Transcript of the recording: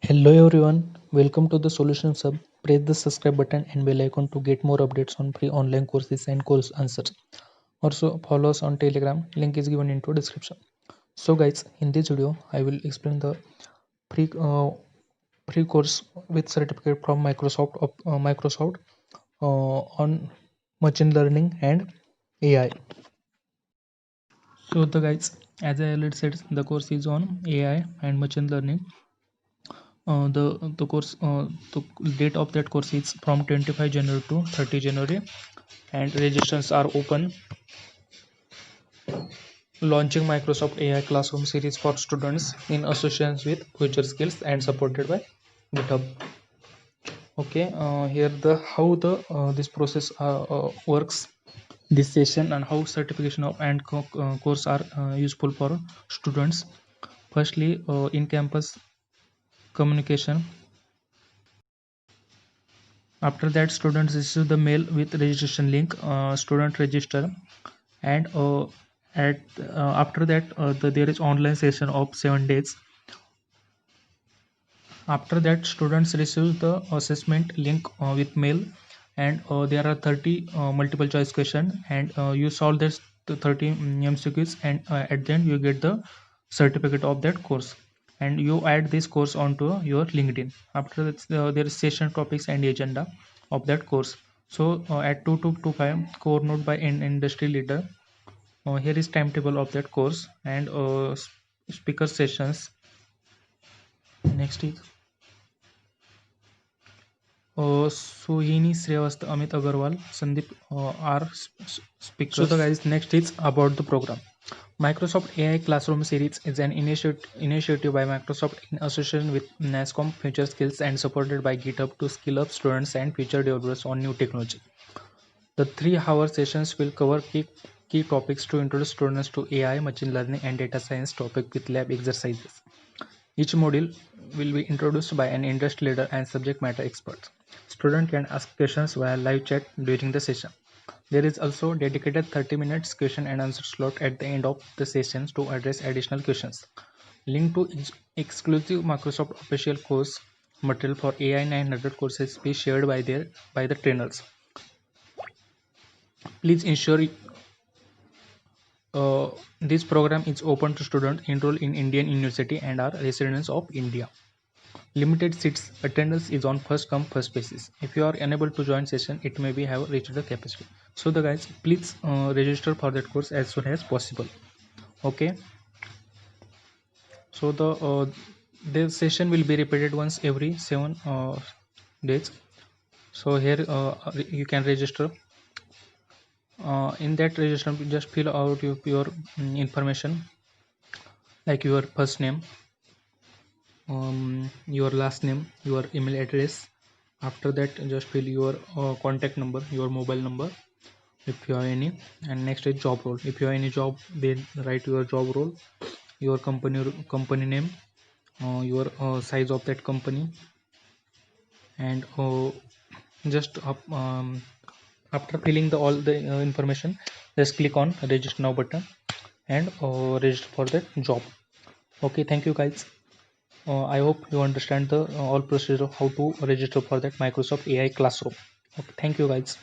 Hello everyone, welcome to the Solutions Hub. Press the subscribe button and bell icon to get more updates on free online courses and course answers. Also follow us on Telegram, link is given into description. So guys, in this video I will explain the free free course with certificate from Microsoft on machine learning and AI. So the guys, as I already said, the course is on AI and machine learning. The date of that course is from 25 January to 30 January, and registrations are open. Launching Microsoft AI Classroom series for students in association with Future Skills and supported by GitHub. Okay, here the how the this process works. This session and how certification of and course are useful for students. Firstly, in campus communication. After that, students receive the mail with registration link. Student register, and at after that, there is online session of 7 days. After that, students receive the assessment link with mail, and there are 30 multiple choice question, and you solve this 30 MCQs, and at the end you get the certificate of that course, and you add this course onto your LinkedIn. After that, there is session topics and agenda of that course. So at 2 to 5 core note by an industry leader. Here is timetable of that course, and speaker sessions. Next is Sohini Srivastava, Amit Agarwal, Sandeep are speakers. So the guys, next is about the program. Microsoft AI Classroom Series is an initiative by Microsoft in association with NASCOM Future Skills and supported by GitHub to skill up students and future developers on new technology. The 3-hour sessions will cover key topics to introduce students to AI, machine learning, and data science topic with lab exercises. Each module will be introduced by an industry leader and subject matter expert. Students can ask questions via live chat during the session. There is also dedicated 30 minutes question and answer slot at the end of the sessions to address additional questions. Link to exclusive Microsoft official course material for AI 900 courses be shared by the trainers. Please ensure this program is open to students enrolled in Indian university and are residents of India. Limited seats, attendance is on first come first basis. If you are unable to join session, it may be have reached the capacity. So the guys, please register for that course as soon as possible. Okay. So the session will be repeated once every 7 days. So here you can register. In that registration, just fill out your information, like your first name, your last name, your email address. After that, just fill your contact number, your mobile number if you have any, and next is job role. If you have any job, then write your job role, your company name, your size of that company, and just after filling all the information, just click on register now button and register for that job. Okay, thank you guys. I hope you understand the all procedure of how to register for that Microsoft AI Classroom. Okay, thank you guys.